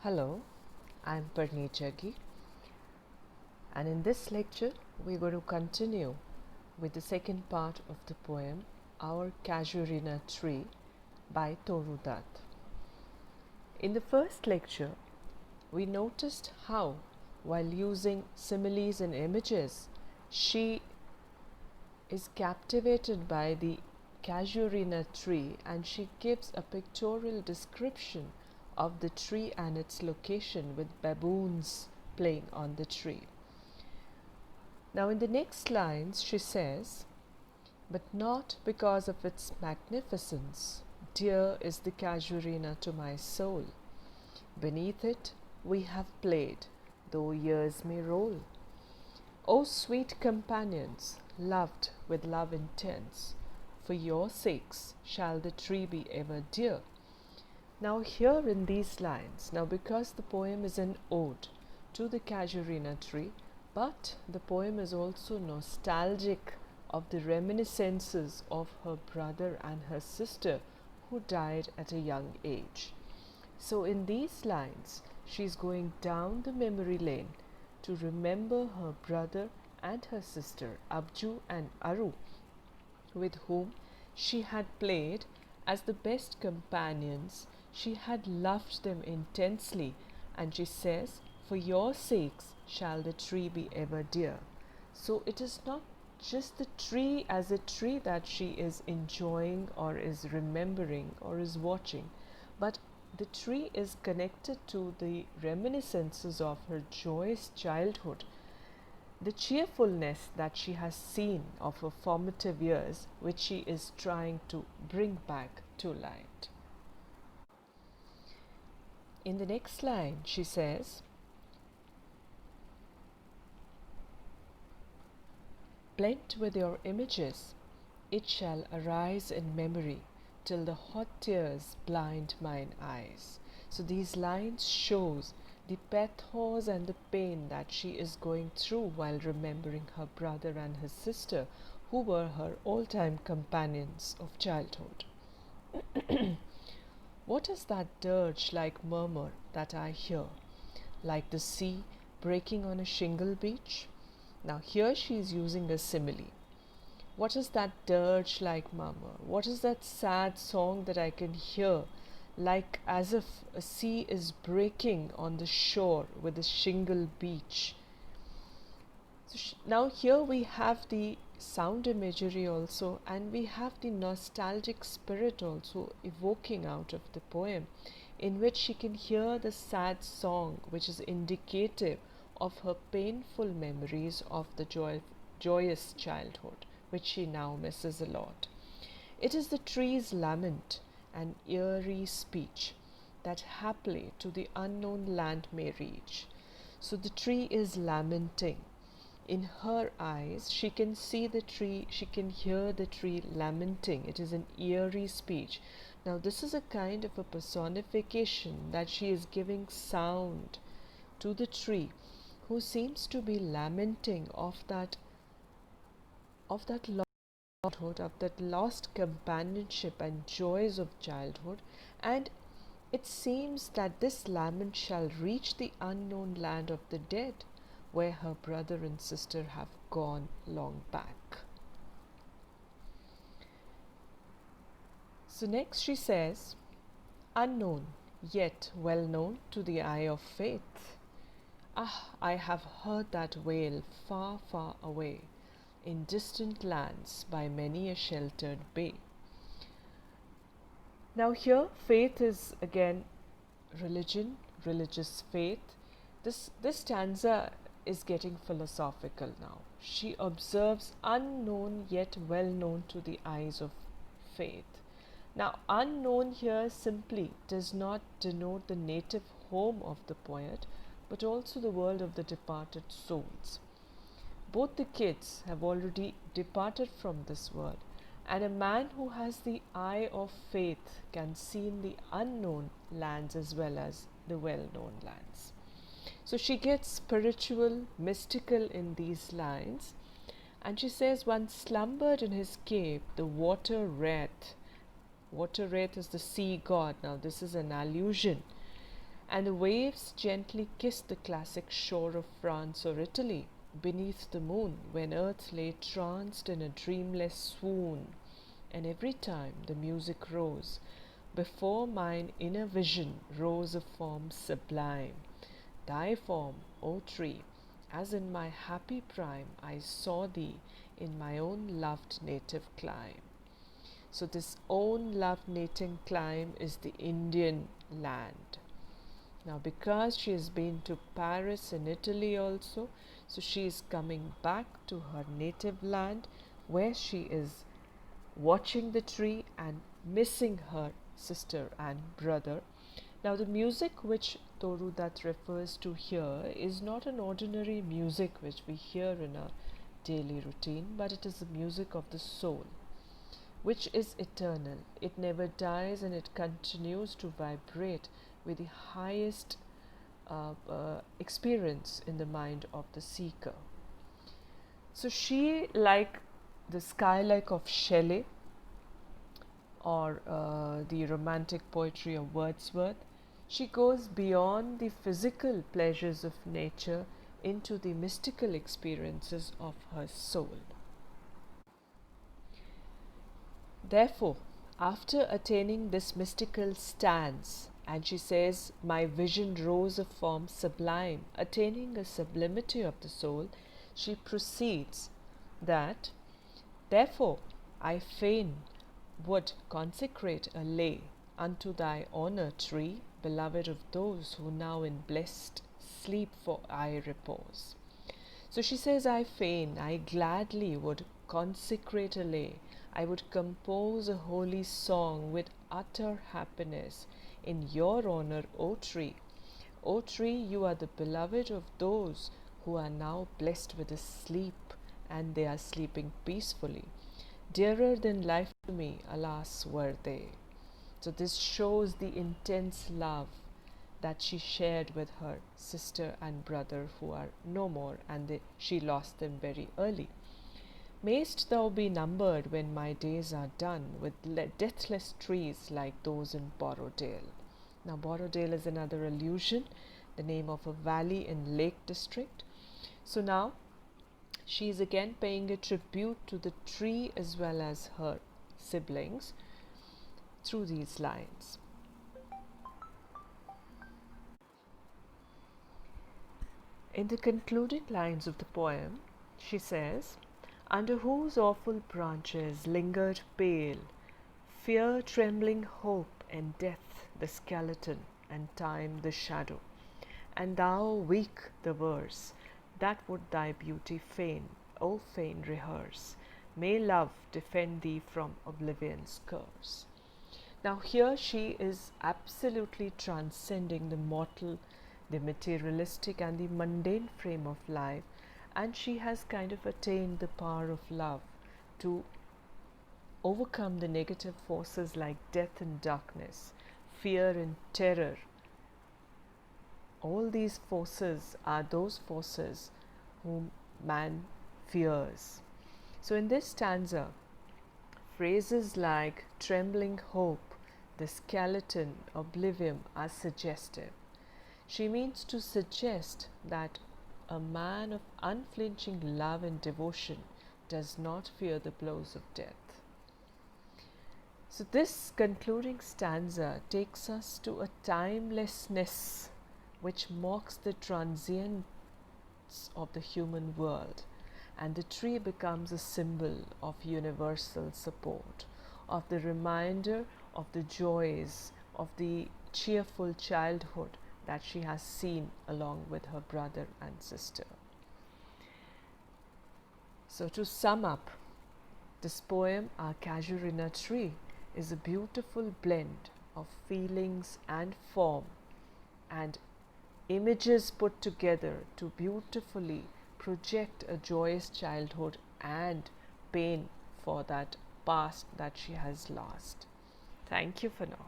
Hello, I'm Parneet Jaggi, and in this lecture we're going to continue with the second part of the poem Our Casuarina Tree by Toru Dutt. In the first lecture, we noticed how, while using similes and images, she is captivated by the Casuarina tree, and she gives a pictorial description of the tree and its location with baboons playing on the tree. Now in the next lines she says, "But not because of its magnificence, dear is the Casuarina to my soul. Beneath it we have played, though years may roll. O sweet companions, loved with love intense, for your sakes shall the tree be ever dear." Now here in these lines, because the poem is an ode to the Casuarina tree, but the poem is also nostalgic of the reminiscences of her brother and her sister who died at a young age. So in these lines, she's going down the memory lane to remember her brother and her sister, Abju and Aru, with whom she had played as the best companions. She had loved them intensely, and she says, "For your sakes shall the tree be ever dear." So it is not just the tree as a tree that she is enjoying or is remembering or is watching, but the tree is connected to the reminiscences of her joyous childhood, the cheerfulness that she has seen of her formative years, which she is trying to bring back to light. In the next line, she says, "Blent with your images, it shall arise in memory till the hot tears blind mine eyes." So these lines shows the pathos and the pain that she is going through while remembering her brother and his sister, who were her all-time companions of childhood. "What is that dirge-like murmur that I hear, like the sea breaking on a shingle beach?" Now here she is using a simile. What is that dirge-like murmur? What is that sad song that I can hear, like as if a sea is breaking on the shore with a shingle beach? So now here we have the sound imagery also, and we have the nostalgic spirit also evoking out of the poem, in which she can hear the sad song, which is indicative of her painful memories of the joyous childhood, which she now misses a lot. It is the tree's lament, an eerie speech that haply to the unknown land may reach. So the tree is lamenting. In her eyes, she can see the tree, she can hear the tree lamenting. It is an eerie speech. Now, this is a kind of a personification that she is giving sound to the tree, who seems to be lamenting of that childhood, of that lost companionship and joys of childhood. And it seems that this lament shall reach the unknown land of the dead, where her brother and sister have gone long back. So next she says, "Unknown, yet well known to the eye of faith. Ah, I have heard that wail far, far away, in distant lands by many a sheltered bay." Now here faith is again religion, religious faith. This stanza is getting philosophical now. She observes unknown yet well known to the eyes of faith. Now, unknown here simply does not denote the native home of the poet, but also the world of the departed souls. Both the kids have already departed from this world, and a man who has the eye of faith can see in the unknown lands as well as the well-known lands. So she gets spiritual, mystical in these lines, and she says, "One slumbered in his cave, the water wraith." Water wraith is the sea god. Now this is an allusion and the waves gently kissed the classic shore of France or Italy beneath the moon when earth lay tranced in a dreamless swoon. And every time the music rose, before mine inner vision rose a form sublime. Thy form, O tree, as in my happy prime I saw thee in my own loved native clime. So this own loved native clime is the Indian land. Now because she has been to Paris in Italy also, so she is coming back to her native land where she is watching the tree and missing her sister and brother. Now the music which Toru Dutt refers to here is not an ordinary music which we hear in our daily routine, but it is the music of the soul, which is eternal. It never dies and it continues to vibrate with the highest experience in the mind of the seeker. So she, like the Skylark of Shelley or the romantic poetry of Wordsworth, she goes beyond the physical pleasures of nature into the mystical experiences of her soul. Therefore, after attaining this mystical stance, and she says, my vision rose a form sublime, attaining a sublimity of the soul, she proceeds that, therefore, I fain would consecrate a lay unto thy honour, tree, beloved of those who now in blessed sleep for aye repose. So she says, I fain, I gladly would consecrate a lay, I would compose a holy song with utter happiness in your honor, O tree. O tree, you are the beloved of those who are now blessed with a sleep, and they are sleeping peacefully. Dearer than life to me, alas, were they. So this shows the intense love that she shared with her sister and brother who are no more, and she lost them very early. Mayst thou be numbered when my days are done with deathless trees like those in Borrowdale. Now Borrowdale is another allusion, the name of a valley in Lake District. So now she is again paying a tribute to the tree as well as her siblings through these lines. In the concluding lines of the poem, she says, under whose awful branches lingered pale fear, trembling hope, and death the skeleton, and time the shadow, and thou weak the verse that would thy beauty fain, O fain rehearse, may love defend thee from oblivion's curse. Now here she is absolutely transcending the mortal, the materialistic and the mundane frame of life, and she has kind of attained the power of love to overcome the negative forces like death and darkness, fear and terror. All these forces are those forces whom man fears. So in this stanza, phrases like trembling hope, the skeleton, oblivion are suggestive. She means to suggest that a man of unflinching love and devotion does not fear the blows of death. So this concluding stanza takes us to a timelessness which mocks the transience of the human world, and the tree becomes a symbol of universal support, of the reminder of the joys of the cheerful childhood that she has seen along with her brother and sister. So to sum up, this poem, Our Casuarina Tree, is a beautiful blend of feelings and form and images put together to beautifully project a joyous childhood and pain for that past that she has lost. Thank you for now.